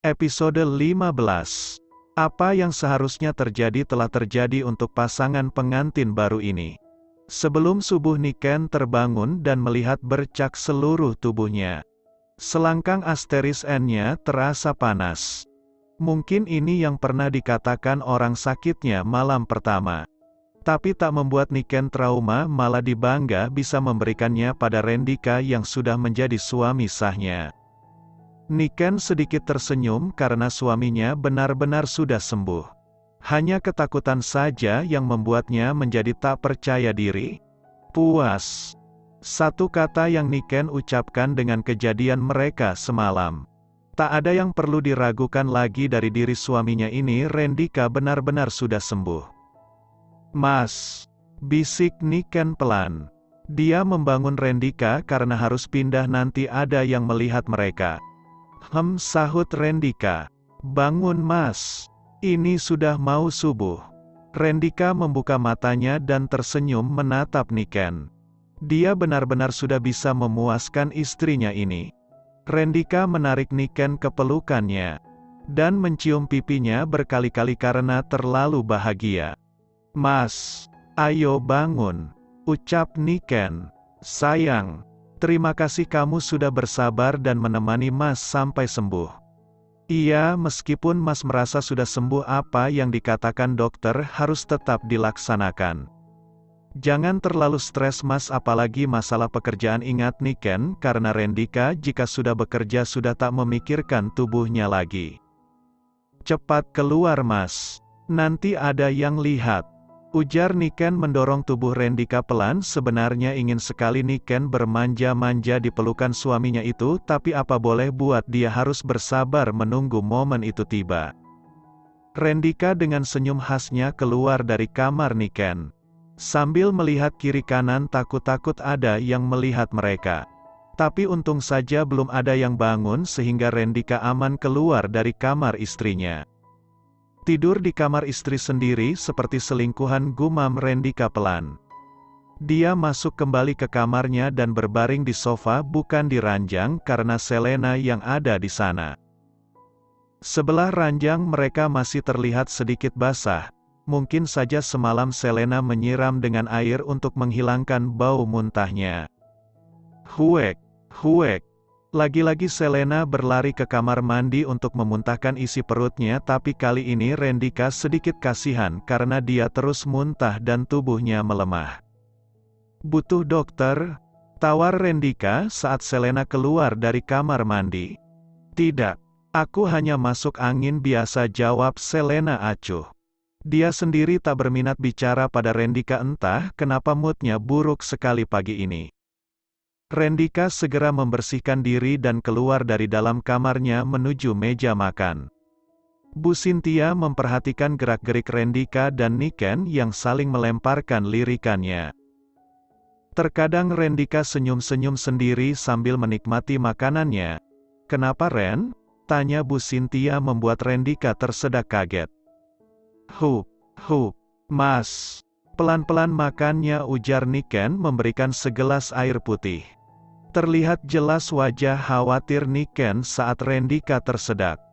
Episode 15. Apa yang seharusnya terjadi telah terjadi untuk pasangan pengantin baru ini. Sebelum subuh Niken terbangun dan melihat bercak seluruh tubuhnya. Selangkang asteris N-nya terasa panas. Mungkin ini yang pernah dikatakan orang sakitnya malam pertama. Tapi tak membuat Niken trauma, malah dibangga bisa memberikannya pada Rendika yang sudah menjadi suami sahnya. Niken sedikit tersenyum karena suaminya benar-benar sudah sembuh. Hanya ketakutan saja yang membuatnya menjadi tak percaya diri. Puas. Satu kata yang Niken ucapkan dengan kejadian mereka semalam. Tak ada yang perlu diragukan lagi dari diri suaminya ini. Rendika benar-benar sudah sembuh. Mas, bisik Niken pelan. Dia membangun Rendika karena harus pindah, nanti ada yang melihat mereka. Sahut Rendika. Bangun mas. Ini sudah mau subuh. Rendika membuka matanya dan tersenyum menatap Niken. Dia benar-benar sudah bisa memuaskan istrinya ini. Rendika menarik Niken ke pelukannya. Dan mencium pipinya berkali-kali karena terlalu bahagia. Mas, ayo bangun. Ucap Niken. Sayang. Terima kasih kamu sudah bersabar dan menemani Mas sampai sembuh. Iya, meskipun Mas merasa sudah sembuh, apa yang dikatakan dokter harus tetap dilaksanakan. Jangan terlalu stres Mas, apalagi masalah pekerjaan. Ingat Niken, karena Rendika jika sudah bekerja sudah tak memikirkan tubuhnya lagi. Cepat keluar Mas. Nanti ada yang lihat. Ujar Niken mendorong tubuh Rendika pelan. Sebenarnya ingin sekali Niken bermanja-manja di pelukan suaminya itu, tapi apa boleh buat, dia harus bersabar menunggu momen itu tiba. Rendika dengan senyum khasnya keluar dari kamar Niken. Sambil melihat kiri kanan, takut-takut ada yang melihat mereka. Tapi untung saja belum ada yang bangun sehingga Rendika aman keluar dari kamar istrinya. Tidur di kamar istri sendiri seperti selingkuhan, gumam Rendika pelan. Dia masuk kembali ke kamarnya dan berbaring di sofa, bukan di ranjang, karena Selena yang ada di sana. Sebelah ranjang mereka masih terlihat sedikit basah. Mungkin saja semalam Selena menyiram dengan air untuk menghilangkan bau muntahnya. Huek, huek. Lagi-lagi Selena berlari ke kamar mandi untuk memuntahkan isi perutnya, tapi kali ini Rendika sedikit kasihan karena dia terus muntah dan tubuhnya melemah. Butuh dokter? Tawar Rendika saat Selena keluar dari kamar mandi. Tidak, aku hanya masuk angin biasa, jawab Selena acuh. Dia sendiri tak berminat bicara pada Rendika, entah kenapa moodnya buruk sekali pagi ini. Rendika segera membersihkan diri dan keluar dari dalam kamarnya menuju meja makan. Bu Cynthia memperhatikan gerak-gerik Rendika dan Niken yang saling melemparkan lirikannya. Terkadang Rendika senyum-senyum sendiri sambil menikmati makanannya. Kenapa Ren? Tanya Bu Cynthia membuat Rendika tersedak kaget. Hup, mas. Pelan-pelan makannya, ujar Niken memberikan segelas air putih. Terlihat jelas wajah khawatir Niken saat Rendika tersedak.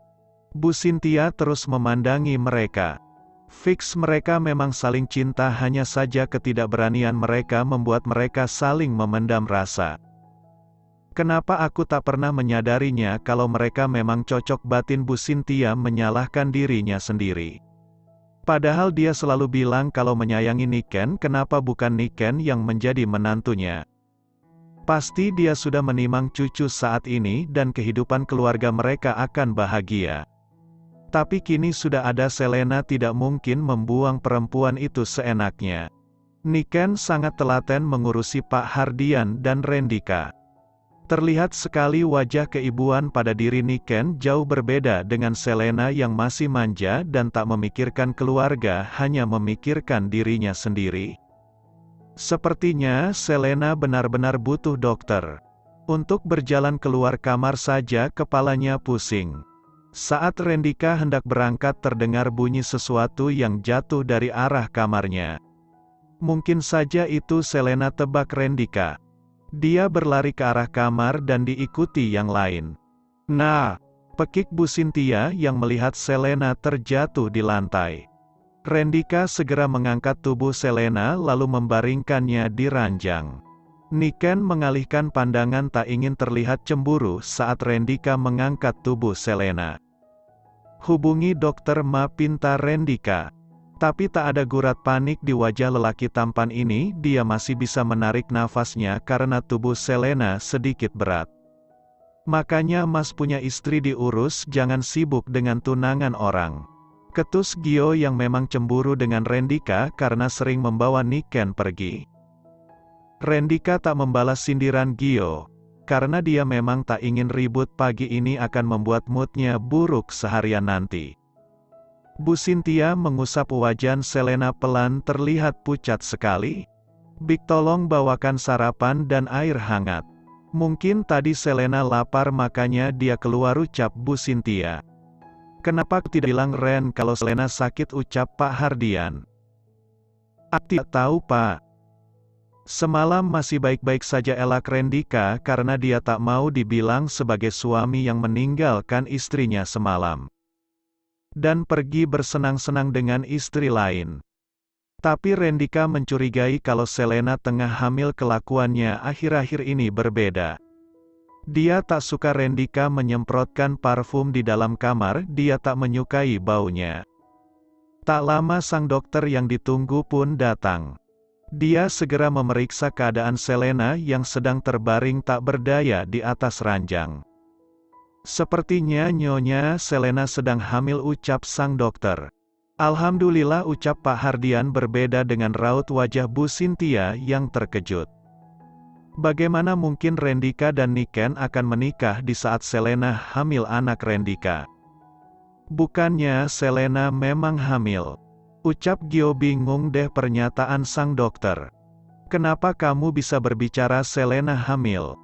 Bu Cynthia terus memandangi mereka. Fix mereka memang saling cinta, hanya saja ketidakberanian mereka membuat mereka saling memendam rasa. Kenapa aku tak pernah menyadarinya kalau mereka memang cocok, batin Bu Cynthia menyalahkan dirinya sendiri. Padahal dia selalu bilang kalau menyayangi Niken, kenapa bukan Niken yang menjadi menantunya? Pasti dia sudah menimang cucu saat ini dan kehidupan keluarga mereka akan bahagia. Tapi kini sudah ada Selena, tidak mungkin membuang perempuan itu seenaknya. Niken sangat telaten mengurusi Pak Hardian dan Rendika. Terlihat sekali wajah keibuan pada diri Niken, jauh berbeda dengan Selena yang masih manja dan tak memikirkan keluarga, hanya memikirkan dirinya sendiri. Sepertinya Selena benar-benar butuh dokter. Untuk berjalan keluar kamar saja kepalanya pusing. Saat Rendika hendak berangkat, terdengar bunyi sesuatu yang jatuh dari arah kamarnya. Mungkin saja itu Selena, tebak Rendika. Dia berlari ke arah kamar dan diikuti yang lain. Nah, Pekik Bu Cynthia yang melihat Selena terjatuh di lantai. Rendika segera mengangkat tubuh Selena lalu membaringkannya di ranjang. Niken mengalihkan pandangan tak ingin terlihat cemburu saat Rendika mengangkat tubuh Selena. "Hubungi dokter Ma," pinta Rendika. Tapi tak ada gurat panik di wajah lelaki tampan ini, dia masih bisa menarik nafasnya karena tubuh Selena sedikit berat. "Makanya Mas punya istri diurus, jangan sibuk dengan tunangan orang," ketus Gio yang memang cemburu dengan Rendika karena sering membawa Niken pergi. Rendika tak membalas sindiran Gio, karena dia memang tak ingin ribut pagi ini akan membuat moodnya buruk seharian nanti. Bu Cynthia mengusap wajah Selena pelan, terlihat pucat sekali. "Bik, tolong bawakan sarapan dan air hangat." "Mungkin tadi Selena lapar makanya dia keluar," ucap Bu Cynthia. "Kenapa tidak bilang Ren kalau Selena sakit?" ucap Pak Hardian. "Aku tidak tahu Pak. Semalam masih baik-baik saja," elak Rendika karena dia tak mau dibilang sebagai suami yang meninggalkan istrinya semalam dan pergi bersenang-senang dengan istri lain. Tapi Rendika mencurigai kalau Selena tengah hamil. Kelakuannya akhir-akhir ini berbeda. Dia tak suka Rendika menyemprotkan parfum di dalam kamar, dia tak menyukai baunya. Tak lama sang dokter yang ditunggu pun datang. Dia segera memeriksa keadaan Selena yang sedang terbaring tak berdaya di atas ranjang. "Sepertinya Nyonya Selena sedang hamil," ucap sang dokter. "Alhamdulillah," ucap Pak Hardian berbeda dengan raut wajah Bu Cynthia yang terkejut. Bagaimana mungkin Rendika dan Niken akan menikah di saat Selena hamil anak Rendika? "Bukannya Selena memang hamil?" ucap Gio. Bingung deh pernyataan sang dokter. "Kenapa kamu bisa berbicara Selena hamil?"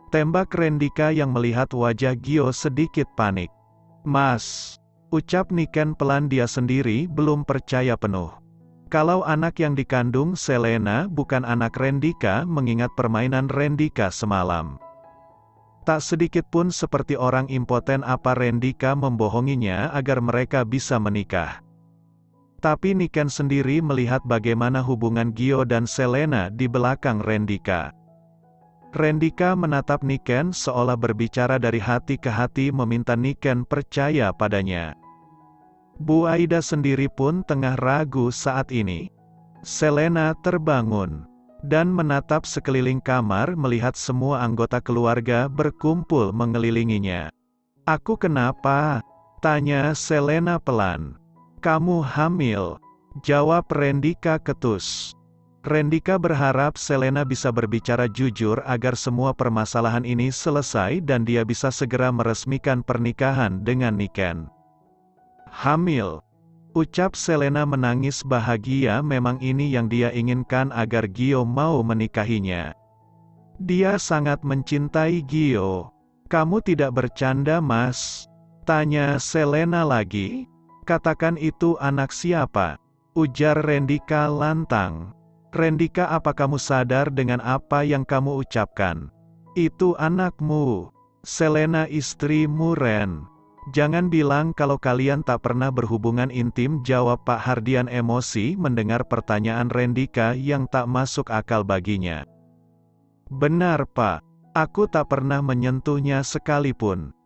tembak Rendika yang melihat wajah Gio sedikit panik. "Mas," ucap Niken pelan, dia sendiri belum percaya penuh. Kalau anak yang dikandung Selena bukan anak Rendika mengingat permainan Rendika semalam. Tak sedikit pun seperti orang impoten apa Rendika membohonginya agar mereka bisa menikah. Tapi Niken sendiri melihat bagaimana hubungan Gio dan Selena di belakang Rendika. Rendika menatap Niken seolah berbicara dari hati ke hati meminta Niken percaya padanya. Bu Aida sendiri pun tengah ragu saat ini. Selena terbangun dan menatap sekeliling kamar melihat semua anggota keluarga berkumpul mengelilinginya. "Aku kenapa?" tanya Selena pelan. "Kamu hamil," jawab Rendika ketus. Rendika berharap Selena bisa berbicara jujur agar semua permasalahan ini selesai dan dia bisa segera meresmikan pernikahan dengan Niken. "Hamil," ucap Selena menangis bahagia, memang ini yang dia inginkan agar Gio mau menikahinya. Dia sangat mencintai Gio. "Kamu tidak bercanda Mas?" tanya Selena lagi. "Katakan itu anak siapa?" ujar Rendika lantang. "Rendika, apa kamu sadar dengan apa yang kamu ucapkan? Itu anakmu. Selena istrimu Ren. Jangan bilang kalau kalian tak pernah berhubungan intim," jawab Pak Hardian emosi mendengar pertanyaan Rendika yang tak masuk akal baginya. "Benar Pak, aku tak pernah menyentuhnya sekalipun."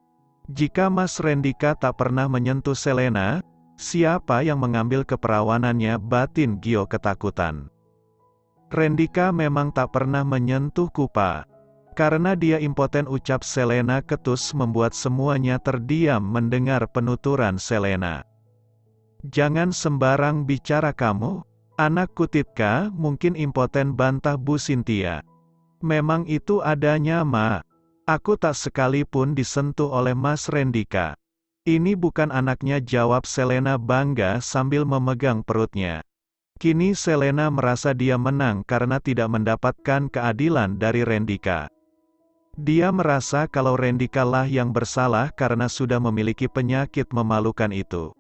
"Jika Mas Rendika tak pernah menyentuh Selena, siapa yang mengambil keperawanannya?" batin Gio ketakutan. "Rendika memang tak pernah menyentuhku Pak. Karena dia impoten," ucap Selena ketus membuat semuanya terdiam mendengar penuturan Selena. "Jangan sembarang bicara kamu. Anak Kutitka mungkin impoten," bantah Bu Cynthia. "Memang itu adanya Ma. Aku tak sekalipun disentuh oleh Mas Rendika. Ini bukan anaknya," jawab Selena bangga sambil memegang perutnya. Kini Selena merasa dia menang karena tidak mendapatkan keadilan dari Rendika. Dia merasa kalau Rendika lah yang bersalah karena sudah memiliki penyakit memalukan itu.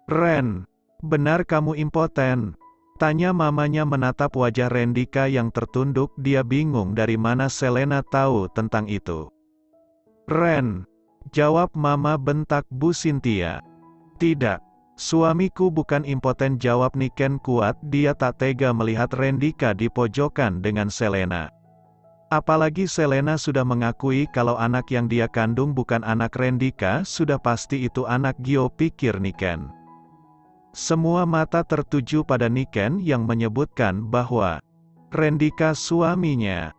"Ren, benar kamu impoten?" tanya mamanya menatap wajah Rendika yang tertunduk. Dia bingung dari mana Selena tahu tentang itu. "Ren, Jawab Mama, bentak Bu Cynthia. Tidak. Suamiku bukan impoten, jawab Niken kuat. Dia tak tega melihat Rendika di pojokan dengan Selena. Apalagi Selena sudah mengakui kalau anak yang dia kandung bukan anak Rendika, sudah pasti itu anak Gio, pikir Niken. Semua mata tertuju pada Niken yang menyebutkan bahwa Rendika suaminya.